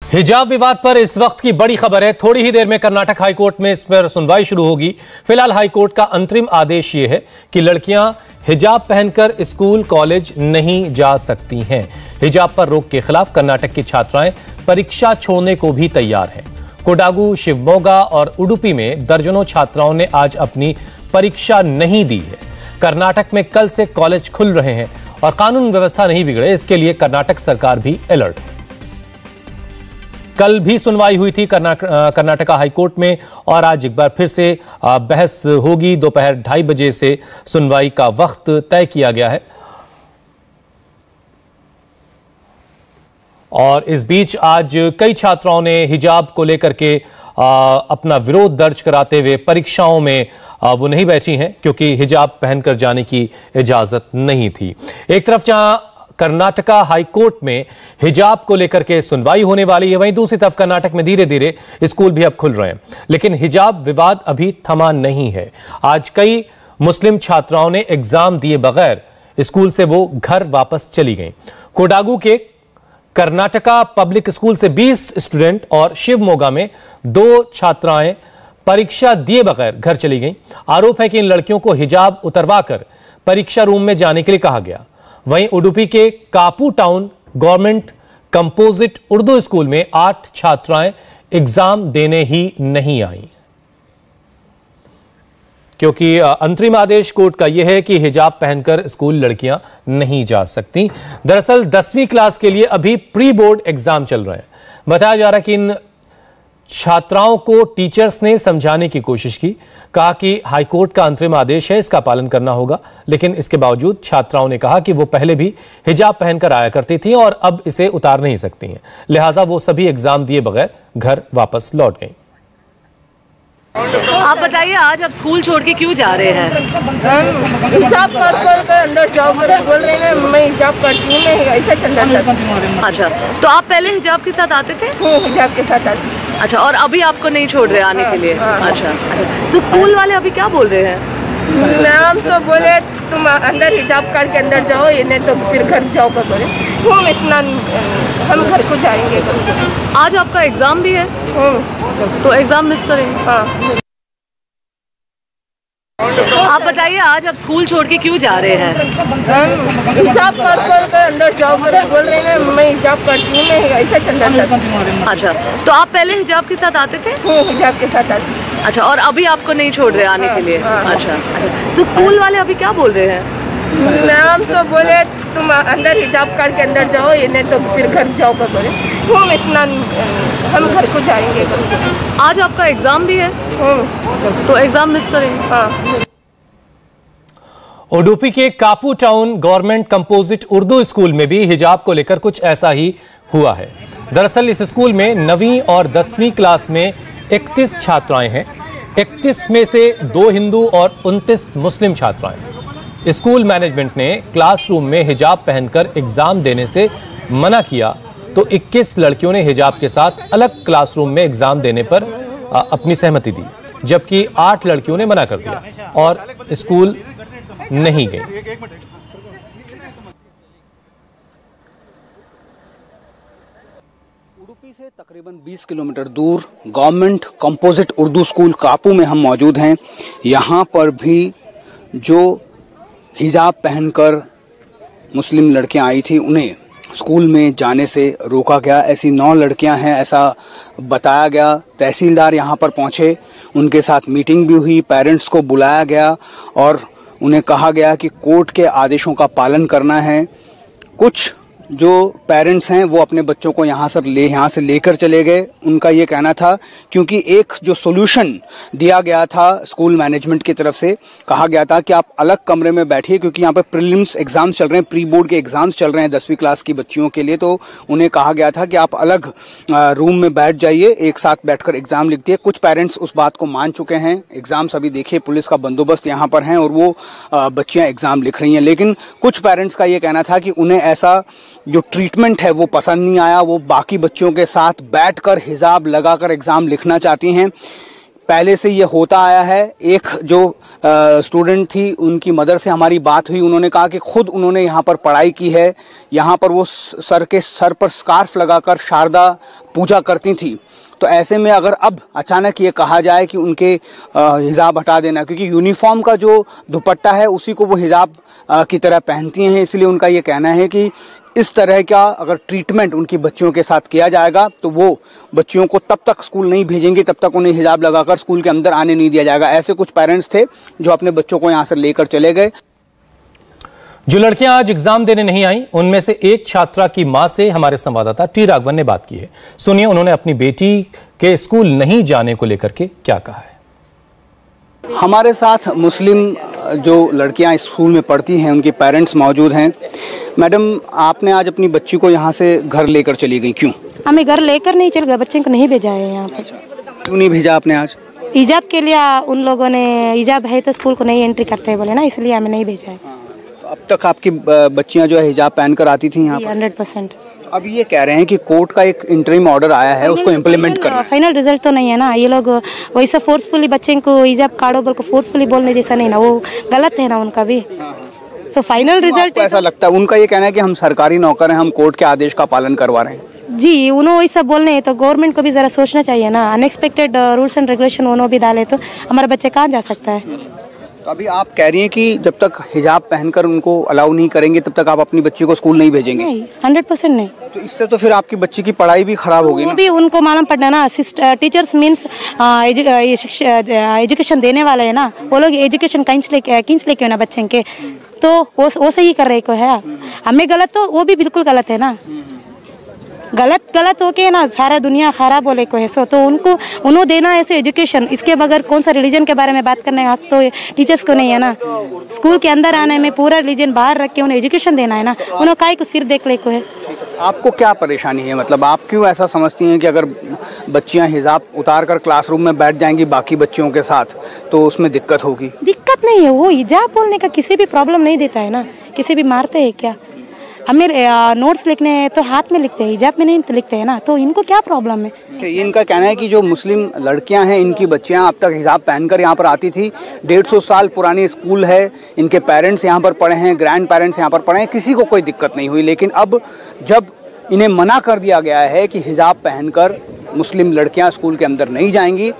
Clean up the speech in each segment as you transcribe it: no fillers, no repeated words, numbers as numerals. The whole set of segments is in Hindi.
हिजाब विवाद पर इस वक्त की बड़ी खबर है। थोड़ी ही देर में कर्नाटक हाईकोर्ट में इस पर सुनवाई शुरू होगी। फिलहाल हाईकोर्ट का अंतरिम आदेश यह है कि लड़कियां हिजाब पहनकर स्कूल कॉलेज नहीं जा सकती हैं। हिजाब पर रोक के खिलाफ कर्नाटक की छात्राएं परीक्षा छोड़ने को भी तैयार हैं। कोडागु, शिवमोगा और उडुपी में दर्जनों छात्राओं ने आज अपनी परीक्षा नहीं दी है। कर्नाटक में कल से कॉलेज खुल रहे हैं और कानून व्यवस्था नहीं बिगड़े, इसके लिए कर्नाटक सरकार भी अलर्ट है। कल भी सुनवाई हुई थी कर्नाटका हाईकोर्ट में और आज एक बार फिर से बहस होगी। दोपहर 2:30 बजे से सुनवाई का वक्त तय किया गया है और इस बीच आज कई छात्राओं ने हिजाब को लेकर के अपना विरोध दर्ज कराते हुए परीक्षाओं में वो नहीं बैठी हैं क्योंकि हिजाब पहनकर जाने की इजाजत नहीं थी। एक तरफ जहां कर्नाटका हाईकोर्ट में हिजाब को लेकर के सुनवाई होने वाली है, वहीं दूसरी तरफ कर्नाटक में धीरे धीरे स्कूल भी अब खुल रहे हैं, लेकिन हिजाब विवाद अभी थमा नहीं है। आज कई मुस्लिम छात्राओं ने एग्जाम दिए बगैर स्कूल से वो घर वापस चली गईं। कोडागु के कर्नाटका पब्लिक स्कूल से 20 स्टूडेंट और शिवमोगा में 2 छात्राएं परीक्षा दिए बगैर घर चली गईं। आरोप है कि इन लड़कियों को हिजाब उतरवाकर परीक्षा रूम में जाने के लिए कहा गया। वहीं उडुपी के कापू town government composite Urdu school में 8 छात्राएं एग्जाम देने ही नहीं आई क्योंकि अंतरिम आदेश कोर्ट का यह है कि हिजाब पहनकर स्कूल लड़कियां नहीं जा सकती। दरअसल 10वीं क्लास के लिए अभी प्री बोर्ड एग्जाम चल रहे हैं। बताया जा रहा है कि इन छात्राओं को टीचर्स ने समझाने की कोशिश की, कहा कि हाईकोर्ट का अंतरिम आदेश है, इसका पालन करना होगा, लेकिन इसके बावजूद छात्राओं ने कहा कि वो पहले भी हिजाब पहनकर आया करती थी और अब इसे उतार नहीं सकती हैं, लिहाजा वो सभी एग्जाम दिए बगैर घर वापस लौट गईं। आप बताइए, आज आप स्कूल छोड़ के क्यों जा रहे हैं? हिजाब कर अंदर जाओ कर बोल रहे हैं। मैं हिजाब करती हूँ, मैं ऐसा चंदा चाहती। अच्छा, तो आप पहले हिजाब के साथ आते थे? हिजाब के साथ आती। अच्छा, और अभी आपको नहीं छोड़ रहे आने के लिए? अच्छा, तो स्कूल वाले अभी क्या बोल रहे हैं? मैम तो बोले तुम अंदर हिजाब करके अंदर जाओ, ये नहीं तो फिर घर जाओ कर बोले। हम घर को जाएंगे। आज आपका एग्जाम भी है तो एग्जाम मिस करेंगे? हाँ। आप बताइए, आज आप स्कूल छोड़ के क्यों जा रहे हैं? हिजाब कर अंदर जाओ कर बोल रहे हैं। मैं हिजाब करती हूँ, मैं ऐसा चंदा चाहती। अच्छा, तो आप पहले हिजाब के साथ आते थे? हिजाब के साथ आती। अच्छा, और अभी आपको नहीं छोड़ रहे आने के लिए? अच्छा, तो स्कूल वाले अभी क्या बोल रहे हैं? मैम तो बोले तुम अंदर हिजाब करके अंदर जाओ, ये नहीं तो फिर घर जाओ कर बोले। हम घर को जाएंगे। आज आपका एग्जाम भी है तो एग्जाम मिस करेंगे? हाँ। उडुपी के कापू town government composite Urdu school में भी हिजाब को लेकर कुछ ऐसा ही हुआ है। दरअसल इस स्कूल में 9वीं और 10वीं क्लास में 31 छात्राएं हैं। 31 में से 2 हिंदू और 29 मुस्लिम छात्राएं। स्कूल मैनेजमेंट ने क्लासरूम में हिजाब पहनकर एग्जाम देने से मना किया तो 21 लड़कियों ने हिजाब के साथ अलग क्लासरूम में एग्जाम देने पर अपनी सहमति दी, जबकि 8 लड़कियों ने मना कर दिया और स्कूल नहीं गई। उडुपी से तकरीबन 20 किलोमीटर दूर गवर्नमेंट कंपोजिट उर्दू स्कूल कापू में हम मौजूद हैं। यहाँ पर भी जो हिजाब पहनकर मुस्लिम लड़कियां आई थी उन्हें स्कूल में जाने से रोका गया। ऐसी 9 लड़कियां हैं ऐसा बताया गया। तहसीलदार यहाँ पर पहुँचे, उनके साथ मीटिंग भी हुई, पेरेंट्स को बुलाया गया और उन्हें कहा गया कि कोर्ट के आदेशों का पालन करना है। कुछ जो पेरेंट्स हैं वो अपने बच्चों को यहाँ से लेकर चले गए। उनका ये कहना था क्योंकि एक जो सॉल्यूशन दिया गया था स्कूल मैनेजमेंट की तरफ से, कहा गया था कि आप अलग कमरे में बैठिए क्योंकि यहाँ पे प्रीलिम्स एग्जाम्स चल रहे हैं, प्री बोर्ड के एग्जाम्स चल रहे हैं 10वीं क्लास की बच्चियों के लिए। तो उन्हें कहा गया था कि आप अलग रूम में बैठ जाइए, एक साथ बैठकर एग्जाम लिख दिए। कुछ पेरेंट्स उस बात को मान चुके हैं। एग्जाम्स अभी देखिए, पुलिस का बंदोबस्त यहाँ पर है और वो बच्चियाँ एग्जाम लिख रही हैं। लेकिन कुछ पेरेंट्स का ये कहना था कि उन्हें ऐसा जो ट्रीटमेंट है वो पसंद नहीं आया। वो बाकी बच्चों के साथ बैठकर हिजाब लगाकर एग्जाम लिखना चाहती हैं। पहले से ये होता आया है। एक जो स्टूडेंट थी, उनकी मदर से हमारी बात हुई, उन्होंने कहा कि खुद उन्होंने यहाँ पर पढ़ाई की है, यहाँ पर वो सर पर स्कार्फ लगाकर शारदा पूजा करती थी। तो ऐसे में अगर अब अचानक ये कहा जाए कि उनके हिजाब हटा देना, क्योंकि यूनिफॉर्म का जो दुपट्टा है उसी को वो हिजाब की तरह पहनती हैं, इसलिए उनका ये कहना है कि इस तरह का अगर ट्रीटमेंट उनकी बच्चियों के साथ किया जाएगा तो वो बच्चियों को तब तक स्कूल नहीं भेजेंगे, तब तक उन्हें हिजाब लगाकर स्कूल के अंदर आने नहीं दिया जाएगा। ऐसे कुछ पेरेंट्स थे जो अपने बच्चों को यहाँ से लेकर चले गए। जो लड़कियां आज एग्जाम देने नहीं आई, उनमें से एक छात्रा की मां से हमारे संवाददाता टी राघवन ने बात की है। सुनिए उन्होंने अपनी बेटी के स्कूल नहीं जाने को लेकर के क्या कहा है। हमारे साथ मुस्लिम जो लड़कियां स्कूल में पढ़ती हैं, उनके पेरेंट्स मौजूद हैं। मैडम, आपने आज अपनी बच्ची को यहाँ से घर लेकर चली गई, क्यों? हमें घर लेकर नहीं चल गए, बच्चे को नहीं भेजा है यहाँ पर। क्यों नहीं भेजा आपने आज? हिजाब के लिए उन लोगों ने, हिजाब है तो स्कूल को नहीं एंट्री करते हैं बोले ना, इसलिए हमें नहीं भेजा है। तो अब तक आपकी बच्चियां जो है हिजाब पहनकर आती थी यहाँ पर? 100%। अब ये कह रहे हैं कि कोर्ट का एक इंटरिम ऑर्डर आया है, उसको इम्प्लीमेंट करना है। फाइनल रिजल्ट तो नहीं है ना, ये लोग वैसा फोर्सफुली बच्चे को हिजाब काढ़ो बोल को फोर्सफुली बोलने जैसा नहीं ना, वो गलत है ना उनका भी। तो फाइनल रिजल्ट ऐसा लगता है, उनका ये कहना है कि हम सरकारी नौकर हैं, हम कोर्ट के आदेश का पालन करवा रहे हैं। जी, उन्होंने वैसा बोलने हैं तो गवर्नमेंट को भी जरा सोचना चाहिए ना। अनएक्सपेक्टेड रूल्स एंड रेगुलेशन उन्होंने भी डाले तो हमारा बच्चे कहाँ जा सकता है। तो अभी आप कह रही हैं कि जब तक हिजाब पहनकर उनको अलाउ नहीं करेंगे तब तक आप अपनी बच्ची को स्कूल नहीं भेजेंगे? नहीं, 100% नहीं। तो इससे तो फिर आपकी बच्ची की पढ़ाई भी खराब होगी ना? वो भी उनको मालूम पड़ना ना, टीचर्स मीन्स एजुकेशन देने वाले है ना, वो लोग एजुकेशन खींच लेके ना बच्चे के, तो वो सही कर रहे को है। हमें गलत तो वो भी बिल्कुल गलत है ना, गलत हो के ना सारा दुनिया खराब बोले को है। सो तो उन्होंने देना ऐसे एजुकेशन, इसके बगैर कौन सा रिलीजन के बारे में बात करने का हक तो टीचर्स को नहीं है ना। स्कूल के अंदर आने में पूरा रिलीजन बाहर रख के उन्हें एजुकेशन देना है ना, उन्होंने काय को सिर देख ले को है। आपको क्या परेशानी है, मतलब आप क्यों ऐसा समझती हैं कि अगर बच्चियां हिजाब उतार कर क्लासरूम में बैठ जाएंगी बाकी बच्चियों के साथ तो उसमें दिक्कत होगी? दिक्कत नहीं है, वो हिजाब बोलने का किसी भी प्रॉब्लम नहीं देता है ना, किसी भी मारते हैं क्या। हमें नोट्स लिखने हैं तो हाथ में लिखते हैं, हिजाब में नहीं तो लिखते हैं ना, तो इनको क्या प्रॉब्लम है। ये इनका कहना है कि जो मुस्लिम लड़कियां हैं, इनकी बच्चियां अब तक हिजाब पहनकर यहाँ पर आती थी। 150 साल पुरानी स्कूल है, इनके पेरेंट्स यहाँ पर पढ़े हैं, ग्रैंड पेरेंट्स यहाँ पर पढ़े हैं, किसी को कोई दिक्कत नहीं हुई। लेकिन अब जब इन्हें मना कर दिया गया है कि हिजाब पहनकर मुस्लिम लड़कियाँ स्कूल के अंदर नहीं जाएंगी,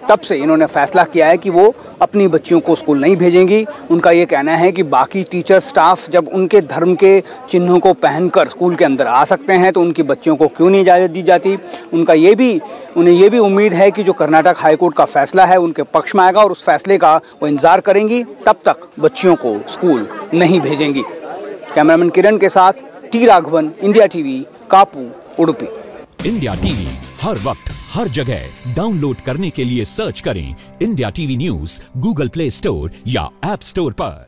तब से इन्होंने फैसला किया है कि वो अपनी बच्चियों को स्कूल नहीं भेजेंगी। उनका ये कहना है कि बाकी टीचर स्टाफ जब उनके धर्म के चिन्हों को पहनकर स्कूल के अंदर आ सकते हैं तो उनकी बच्चियों को क्यों नहीं इजाज़त दी जाती। उन्हें ये भी उम्मीद है कि जो कर्नाटक हाईकोर्ट का फैसला है उनके पक्ष में आएगा और उस फैसले का वो इंतजार करेंगी, तब तक बच्चियों को स्कूल नहीं भेजेंगी। कैमरामैन किरण के साथ टी राघवन, इंडिया टीवी, कापू, उडुपी। इंडिया टीवी हर वक्त हर जगह डाउनलोड करने के लिए सर्च करें India TV news Google play store या ऐप स्टोर पर।